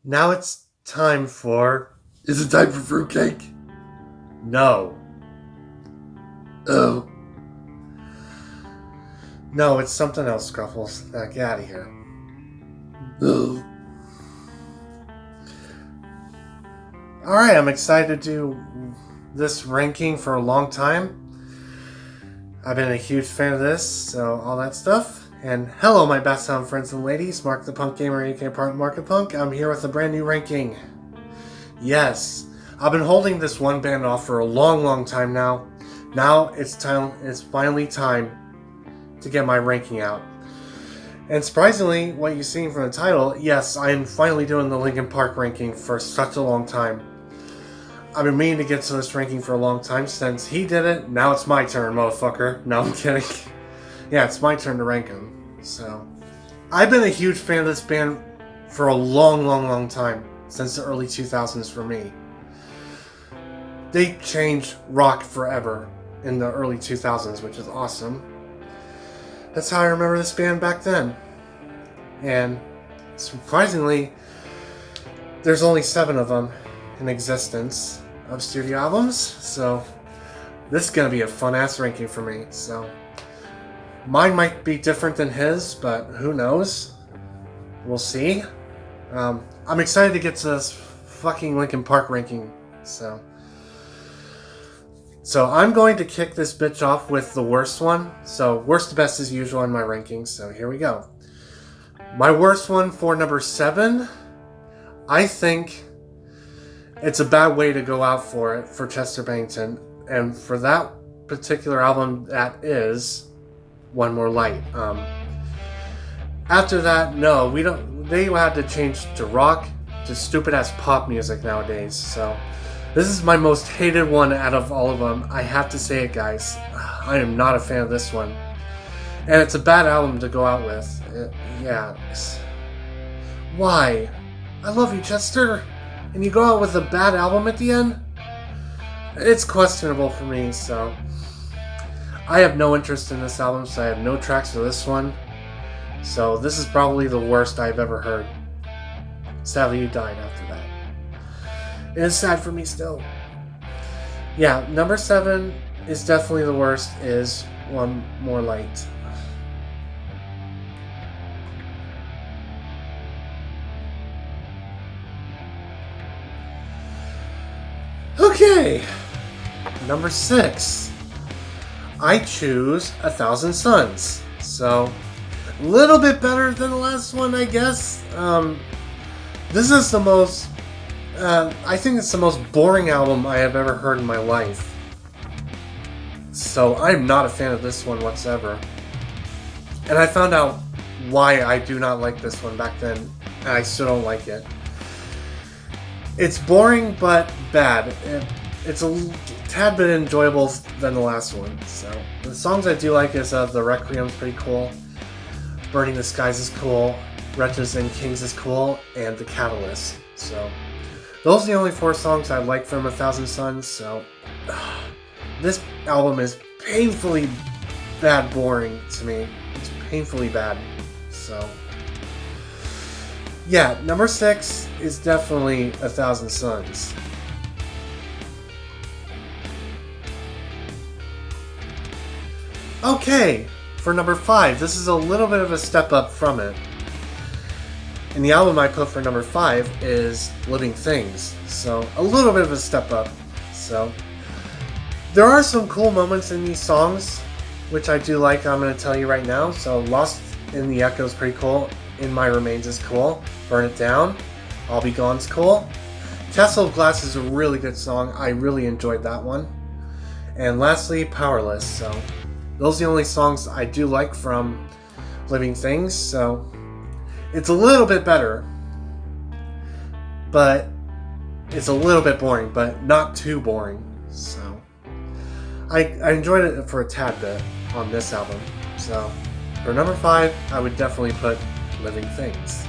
Now it's time for. Is it time for fruitcake? No. Oh. No, it's something else, Scruffles. Now get out of here. Oh. Alright, I'm excited to do this ranking for a long time. I've been a huge fan of this, so all that stuff. And hello, my best sound friends and ladies. Mark the Punk Gamer, a.k.a. Market Punk. I'm here with a brand new ranking. Yes, I've been holding this one band off for a long time now. Now it's time. It's finally time to get my ranking out. And surprisingly, what you've seen from the title, yes, I am finally doing the Linkin Park ranking for such a long time. I've been meaning to get to this ranking for a long time since he did it. Now it's my turn, motherfucker. No, I'm kidding. Yeah, it's my turn to rank him. So, I've been a huge fan of this band for a long time. Since the early 2000s for me. They changed rock forever in the early 2000s, which is awesome. That's how I remember this band back then. And surprisingly, there's only 7 of them in existence of studio albums, so this is going to be a fun-ass ranking for me. So mine might be different than his, but who knows? We'll see. I'm excited to get to this fucking Linkin Park ranking, so I'm going to kick this bitch off with the worst one. So worst to best as usual in my rankings, so here we go. My worst one for number 7, I think it's a bad way to go out for it for Chester Bennington, and for that particular album, that is One More Light. After that, no, we don't. They had to change to rock, to stupid ass pop music nowadays. So, this is my most hated one out of all of them. I have to say it, guys. I am not a fan of this one, and it's a bad album to go out with. Why? I love you, Chester, and you go out with a bad album at the end. It's questionable for me. So, I have no interest in this album, so I have no tracks for this one. So this is probably the worst I've ever heard. Sadly, he died after that. It is sad for me still. Yeah, number 7 is definitely the worst, is One More Light. Okay, number 6. I choose 1,000 Suns. So, a little bit better than the last one, I guess. This is the most... I think it's the most boring album I have ever heard in my life. So I'm not a fan of this one whatsoever. And I found out why I do not like this one back then, and I still don't like it. It's boring, but bad. It's a tad bit enjoyable than the last one. So the songs I do like is The Requiem's pretty cool. Burning the Skies is cool, Wretches and Kings is cool, and The Catalyst. So, those are the only 4 songs I like from 1,000 Suns, so this album is painfully bad boring to me. It's painfully bad. So, yeah, number 6 is definitely 1,000 Suns. Okay. For number 5, this is a little bit of a step up from it. And the album I put for number 5 is Living Things. So, a little bit of a step up. So, there are some cool moments in these songs, which I do like, I'm going to tell you right now. So, Lost in the Echo is pretty cool. In My Remains is cool. Burn It Down. I'll Be Gone's cool. Castle of Glass is a really good song. I really enjoyed that one. And lastly, Powerless. So, those are the only songs I do like from Living Things, so it's a little bit better, but it's a little bit boring, but not too boring. So I enjoyed it for a tad bit on this album. So for number 5, I would definitely put Living Things.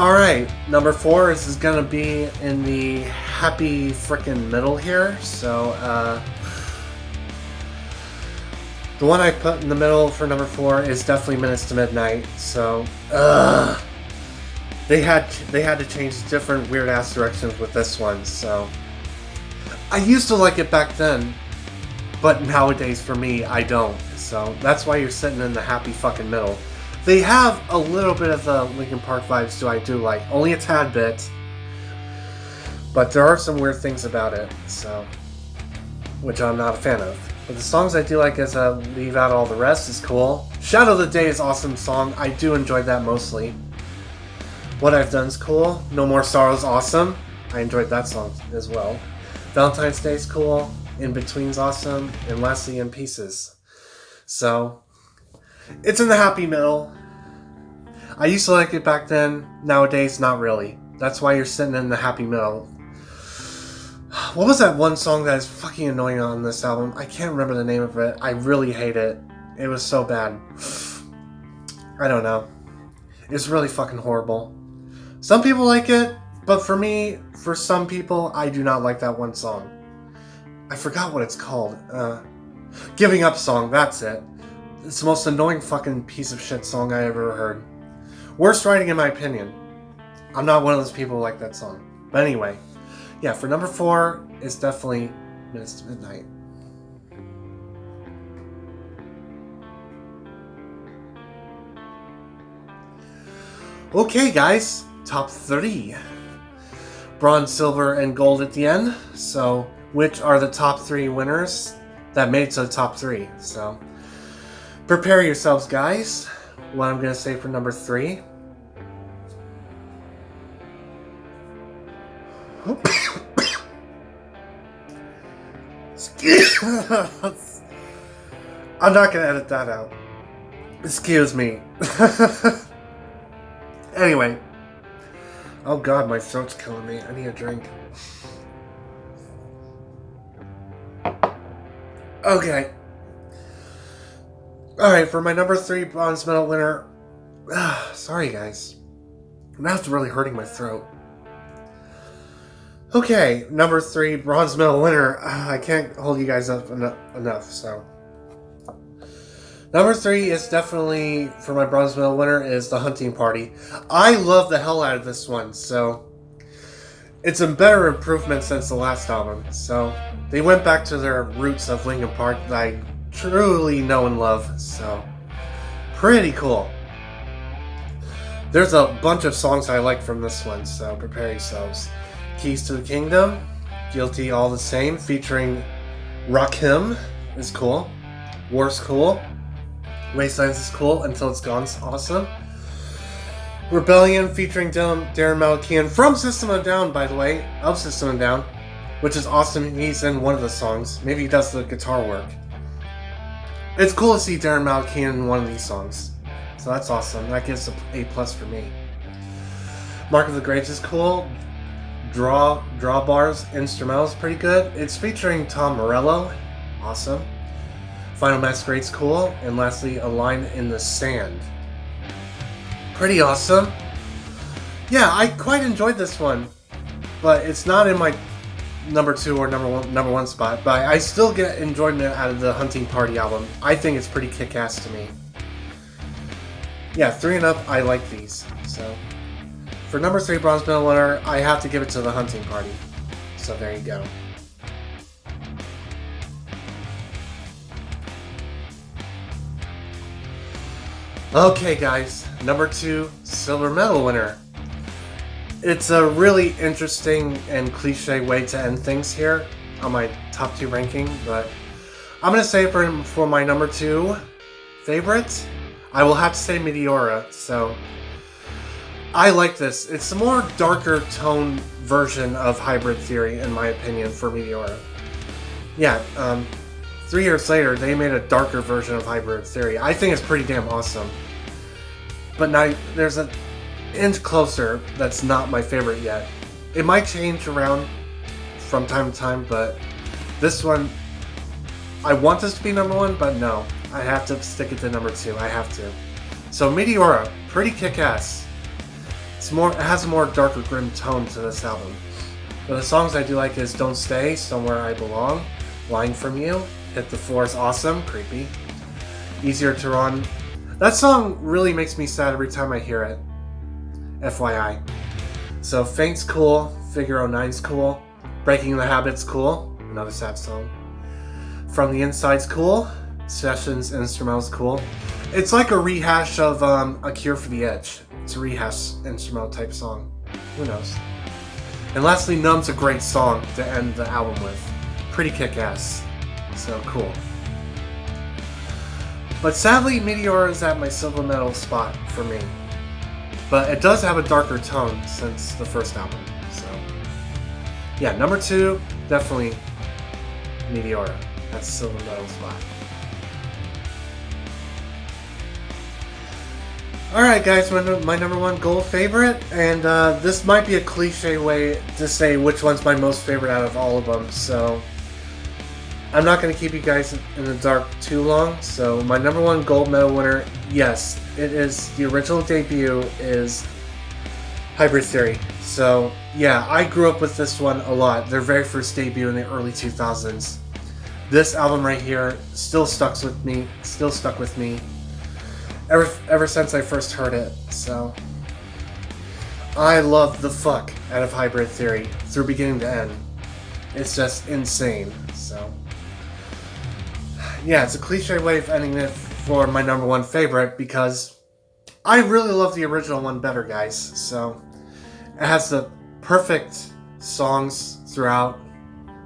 Alright, number 4 is gonna be in the happy frickin' middle here. So, the one I put in the middle for number 4 is definitely Minutes to Midnight. So, they had to change different weird ass directions with this one. So, I used to like it back then, but nowadays for me, I don't. So that's why you're sitting in the happy fucking middle. They have a little bit of the Linkin Park vibes I do like, only a tad bit, but there are some weird things about it, so, which I'm not a fan of. But the songs I do like as Leave Out All the Rest is cool. Shadow of the Day is an awesome song. I do enjoy that mostly. What I've Done is cool. No More Sorrow is awesome. I enjoyed that song as well. Valentine's Day is cool. In Between's awesome. And lastly, In Pieces. So, it's in the happy middle. I used to like it back then. Nowadays, not really. That's why you're sitting in the happy middle. What was that one song that is fucking annoying on this album? I can't remember the name of it. I really hate it. It was so bad. I don't know. It's really fucking horrible. Some people like it, but for me, for some people, I do not like that one song. I forgot what it's called. Giving Up Song, that's it. It's the most annoying fucking piece of shit song I ever heard. Worst writing in my opinion. I'm not one of those people who like that song. But anyway, yeah, for number 4, it's definitely Minutes to Midnight. Okay, guys, top 3. Bronze, silver, and gold at the end. So, which are the top 3 winners that made it to the top 3? So, prepare yourselves, guys. What I'm going to say for number 3. I'm not going to edit that out. Excuse me. Anyway. Oh god, my throat's killing me. I need a drink. Okay. Alright, for my number 3 bronze medal winner. Sorry, guys. Now it's really hurting my throat. Okay, number 3 bronze medal winner. I can't hold you guys up enough, so. Number 3 is definitely, for my bronze medal winner, is The Hunting Party. I love the hell out of this one, so. It's a better improvement since the last album, so. They went back to their roots of Linkin Park that I truly know and love, so. Pretty cool. There's a bunch of songs I like from this one, so prepare yourselves. Keys to the Kingdom, Guilty All the Same, featuring Rakim is cool. War's cool. Wastelands is cool. Until It's Gone's awesome. Rebellion featuring Darren Malakian from System of a Down, by the way, of System of a Down, which is awesome. He's in one of the songs. Maybe he does the guitar work. It's cool to see Darren Malakian in one of these songs. So that's awesome. That gives an A+ for me. Mark of the Graves is cool. Draw Bars instrumental is pretty good. It's featuring Tom Morello. Awesome. Final Masquerade's cool. And lastly, A Line in the Sand. Pretty awesome. Yeah, I quite enjoyed this one. But it's not in my number 2 or number one spot. But I still get enjoyment out of the Hunting Party album. I think it's pretty kick-ass to me. Yeah, 3 and up, I like these. So, for number 3 bronze medal winner, I have to give it to The Hunting Party. So there you go. Okay, guys, number 2 silver medal winner. It's a really interesting and cliche way to end things here on my top 2 ranking, but I'm gonna say for my number 2 favorite, I will have to say Meteora. So I like this. It's a more darker tone version of Hybrid Theory, in my opinion, for Meteora. Yeah, 3 years later, they made a darker version of Hybrid Theory. I think it's pretty damn awesome. But now there's an inch closer that's not my favorite yet. It might change around from time to time, but this one, I want this to be number 1, but no. I have to stick it to number 2. I have to. So Meteora, pretty kick-ass. It has a more darker, grim tone to this album. But the songs I do like is Don't Stay, Somewhere I Belong, Lying From You, Hit the Floor is awesome, creepy. Easier to Run. That song really makes me sad every time I hear it. FYI. So Faint's cool, Figure 09's cool, Breaking the Habit's cool, another sad song. From the Inside's cool, Sessions Instrumental's cool. It's like a rehash of A Cure for the Edge. It's a rehash instrumental type song. Who knows? And lastly, Numb's a great song to end the album with. Pretty kick-ass. So cool. But sadly, Meteora is at my silver medal spot for me. But it does have a darker tone since the first album. So yeah, number 2, definitely Meteora. That's silver medal spot. Alright guys, my number 1 gold favorite, and this might be a cliche way to say which one's my most favorite out of all of them, so I'm not going to keep you guys in the dark too long. So my number 1 gold medal winner, yes, it is the original debut, is Hybrid Theory. So yeah, I grew up with this one a lot, their very first debut in the early 2000s. This album right here still stuck with me ever since I first heard it. So I love the fuck out of Hybrid Theory through beginning to end. It's just insane. So yeah, it's a cliche way of ending it for my number 1 favorite because I really love the original one better, guys. So it has the perfect songs throughout.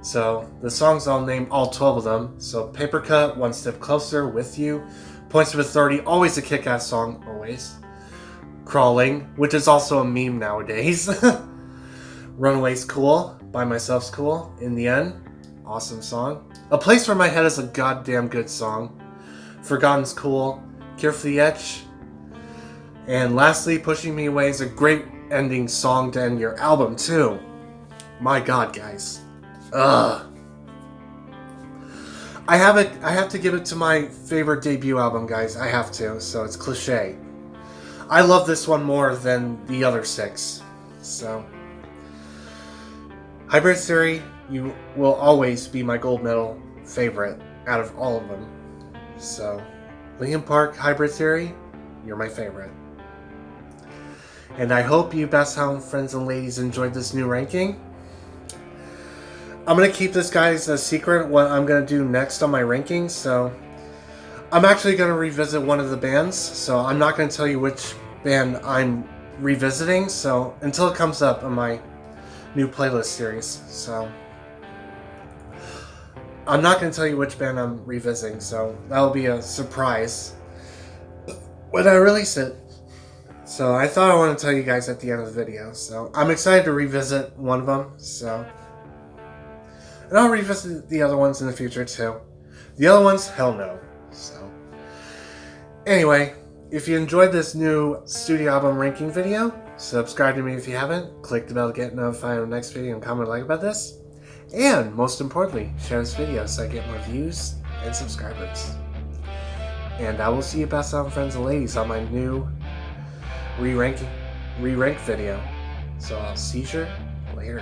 So the songs, I'll name all 12 of them. So Paper Cut, One Step Closer, With You, Points of Authority, always a kick-ass song, always. Crawling, which is also a meme nowadays. Runaway's cool, By Myself's cool, In the End, awesome song. A Place for My Head is a goddamn good song. Forgotten's cool, Cure for the Edge. And lastly, Pushing Me Away is a great ending song to end your album too. My god, guys. Ugh. I have to give it to my favorite debut album, guys. I have to, so it's cliche. I love this one more than the other 6. So Hybrid Theory, you will always be my gold medal favorite out of all of them. So Linkin Park, Hybrid Theory, you're my favorite. And I hope you Best Sound friends and ladies enjoyed this new ranking. I'm going to keep this, guys, a secret, what I'm going to do next on my rankings. So I'm actually going to revisit one of the bands. So I'm not going to tell you which band I'm revisiting. So until it comes up on my new playlist series. So I'm not going to tell you which band I'm revisiting. So that'll be a surprise when I release it. So I thought I wanted to tell you guys at the end of the video. So I'm excited to revisit one of them. So... and I'll revisit the other ones in the future too. The other ones, hell no. So, anyway, if you enjoyed this new studio album ranking video, subscribe to me if you haven't. Click the bell to get notified of the next video and comment like about this. And most importantly, share this video so I get more views and subscribers. And I will see you best on friends and ladies on my new re-rank video. So I'll see you later.